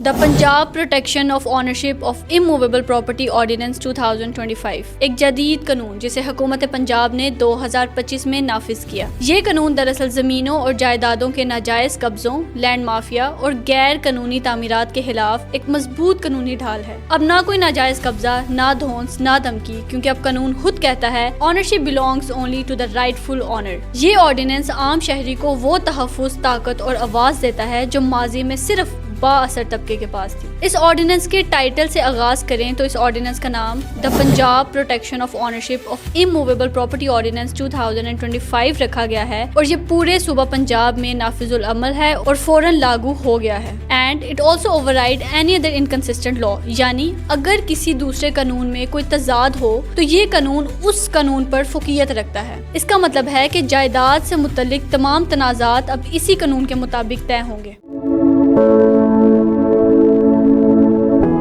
The Punjab protection of ownership of immovable property ordinance 2025 ایک جدید قانون جسے حکومت پنجاب نے 2025 میں نافذ کیا۔ یہ قانون دراصل زمینوں اور جائیدادوں کے ناجائز قبضوں، لینڈ مافیا اور غیر قانونی تعمیرات کے خلاف ایک مضبوط قانونی ڈھال ہے۔ اب نہ کوئی ناجائز قبضہ، نہ دھونس، نہ دھمکی، کیونکہ اب قانون خود کہتا ہے ownership belongs only to the rightful owner. یہ آرڈیننس عام شہری کو وہ تحفظ، طاقت اور آواز دیتا ہے جو ماضی میں صرف با اثر طبقے کے پاس تھی۔ اس آرڈیننس کے ٹائٹل سے آغاز کریں تو اس آرڈیننس کا نام the Punjab protection of ownership of immovable property ordinance 2025 رکھا گیا ہے، اور یہ پورے صوبہ پنجاب میں نافذ العمل ہے اور فوراً لاگو ہو گیا ہے۔ And it also override any other inconsistent law, یعنی اگر کسی دوسرے قانون میں کوئی تضاد ہو تو یہ قانون اس قانون پر فوقیت رکھتا ہے۔ اس کا مطلب ہے کہ جائیداد سے متعلق تمام تنازعات اب اسی قانون کے مطابق طے ہوں گے۔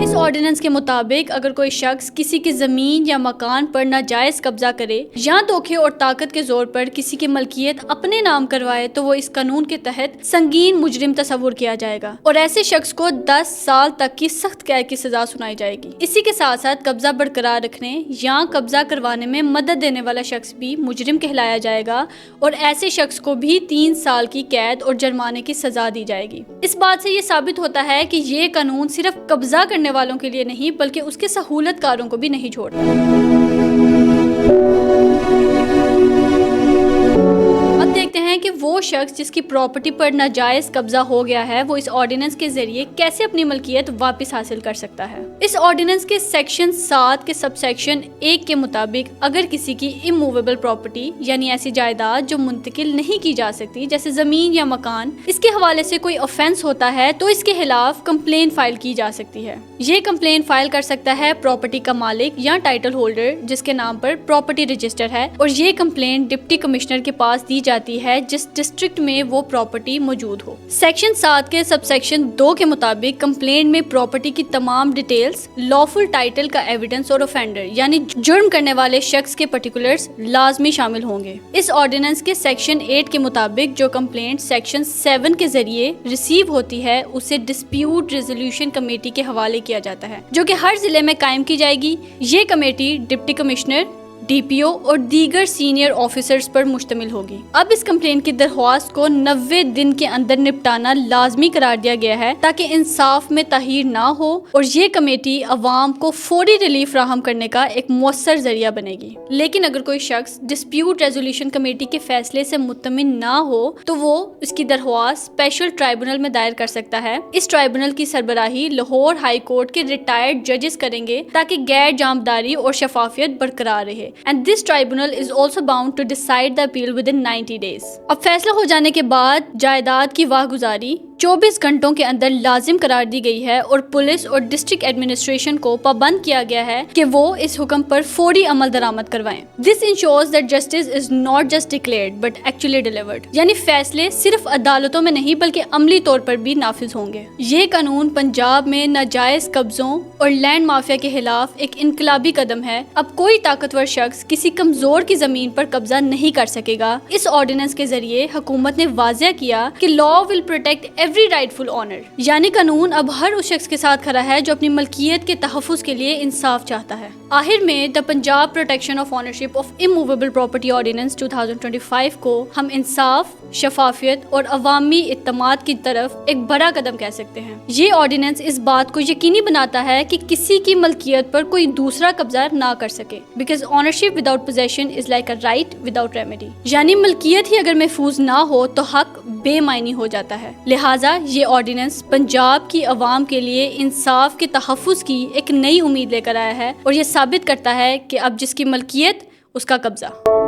اس آرڈیننس کے مطابق اگر کوئی شخص کسی کی زمین یا مکان پر ناجائز قبضہ کرے یا دھوکے اور طاقت کے زور پر کسی کی ملکیت اپنے نام کروائے تو وہ اس قانون کے تحت سنگین مجرم تصور کیا جائے گا، اور ایسے شخص کو 10 سال تک کی سخت قید کی سزا سنائی جائے گی۔ اسی کے ساتھ ساتھ قبضہ برقرار رکھنے یا قبضہ کروانے میں مدد دینے والا شخص بھی مجرم کہلایا جائے گا، اور ایسے شخص کو بھی 3 سال کی قید اور جرمانے کی سزا دی جائے گی۔ اس بات سے یہ ثابت ہوتا ہے کہ یہ قانون صرف قبضہ کرنے والوں کے لیے نہیں بلکہ اس کے سہولت کاروں کو بھی نہیں چھوڑتا۔ اب دیکھتے ہیں کہ وہ شخص جس کی پراپرٹی پر ناجائز قبضہ ہو گیا ہے وہ اس آرڈیننس کے ذریعے کیسے اپنی ملکیت واپس حاصل کر سکتا ہے۔ اس آرڈیننس کے سیکشن 7 کے سب سیکشن 1 کے مطابق اگر کسی کی اموویبل پراپرٹی یعنی ایسی جائیداد جو منتقل نہیں کی جا سکتی جیسے زمین یا مکان، اس کے حوالے سے کوئی آفینس ہوتا ہے تو اس کے خلاف کمپلین فائل کی جا سکتی ہے۔ یہ کمپلین فائل کر سکتا ہے پراپرٹی کا مالک یا ٹائٹل ہولڈر جس کے نام پر پراپرٹی رجسٹر ہے، اور یہ کمپلین ڈپٹی کمشنر کے پاس دی جاتی ہے جس ڈسٹرکٹ میں وہ پراپرٹی موجود ہو۔ سیکشن 7 کے سب سیکشن 2 کے مطابق کمپلین میں پراپرٹی کی تمام ڈیٹیلز، لافل ٹائٹل کا ایویڈنس اور اوفینڈر یعنی جرم کرنے والے شخص کے پرٹیکولرز لازمی شامل ہوں گے۔ اس آرڈیننس کے سیکشن 8 کے مطابق جو کمپلینٹ سیکشن 7 کے ذریعے ریسیو ہوتی ہے اسے ڈسپیوٹ ریزولوشن کمیٹی کے حوالے کیا جاتا ہے، جو کہ ہر ضلع میں قائم کی جائے گی۔ یہ committee deputy commissioner, D P O اور دیگر سینئر آفیسرز پر مشتمل ہوگی۔ اب اس کمپلین کی درخواست کو 90 دن کے اندر نپٹانا لازمی قرار دیا گیا ہے تاکہ انصاف میں تاخیر نہ ہو، اور یہ کمیٹی عوام کو فوری ریلیف فراہم کرنے کا ایک مؤثر ذریعہ بنے گی۔ لیکن اگر کوئی شخص ڈسپیوٹ ریزولوشن کمیٹی کے فیصلے سے مطمئن نہ ہو تو وہ اس کی درخواست اسپیشل ٹرائبونل میں دائر کر سکتا ہے۔ اس ٹرائبونل کی سربراہی لاہور ہائی کورٹ کے ریٹائرڈ ججز کریں گے تاکہ غیر جانبداری اور شفافیت برقرار رہے۔ And this tribunal is also bound to decide the appeal within 90 days۔ اب فیصلہ ہو جانے کے بعد جائیداد کی واگزاری 24 گھنٹوں کے اندر لازم قرار دی گئی ہے، اور پولیس اور ڈسٹرکٹ ایڈمنسٹریشن کو پابند کیا گیا ہے کہ وہ اس حکم پر فوری عمل درآمد کروائیں۔ This ensures that justice is not just declared but actually delivered، یعنی فیصلے صرف عدالتوں میں نہیں بلکہ عملی طور پر بھی نافذ ہوں گے۔ یہ قانون پنجاب میں ناجائز قبضوں اور لینڈ مافیا کے خلاف ایک انقلابی قدم ہے۔ اب کوئی طاقتور شخص کسی کمزور کی زمین پر قبضہ نہیں کر سکے گا۔ اس آرڈیننس کے ذریعے حکومت نے واضح کیا کہ لا ول پروٹیکٹ ایوری رائٹفل آنر، یعنی قانون اب ہر اس شخص کے ساتھ کھڑا ہے جو اپنی ملکیت کے تحفظ کے لیے انصاف چاہتا ہے۔ آخر میں the Punjab protection of ownership of immovable property ordinance 2025 کو ہم انصاف، شفافیت اور عوامی اعتماد کی طرف ایک بڑا قدم کہہ سکتے ہیں۔ یہ آرڈیننس اس بات کو یقینی بناتا ہے کہ کسی کی ملکیت پر کوئی دوسرا قبضہ نہ کر سکے، because ownership without position is like a right without remedy, یعنی ملکیت ہی اگر محفوظ نہ ہو تو حق بے معنی ہو جاتا ہے۔ لہٰذا یہ آرڈیننس پنجاب کی عوام کے لیے انصاف کے تحفظ کی ایک نئی امید لے کر آیا ہے، اور یہ ثابت کرتا ہے کہ اب جس کی ملکیت اس کا قبضہ۔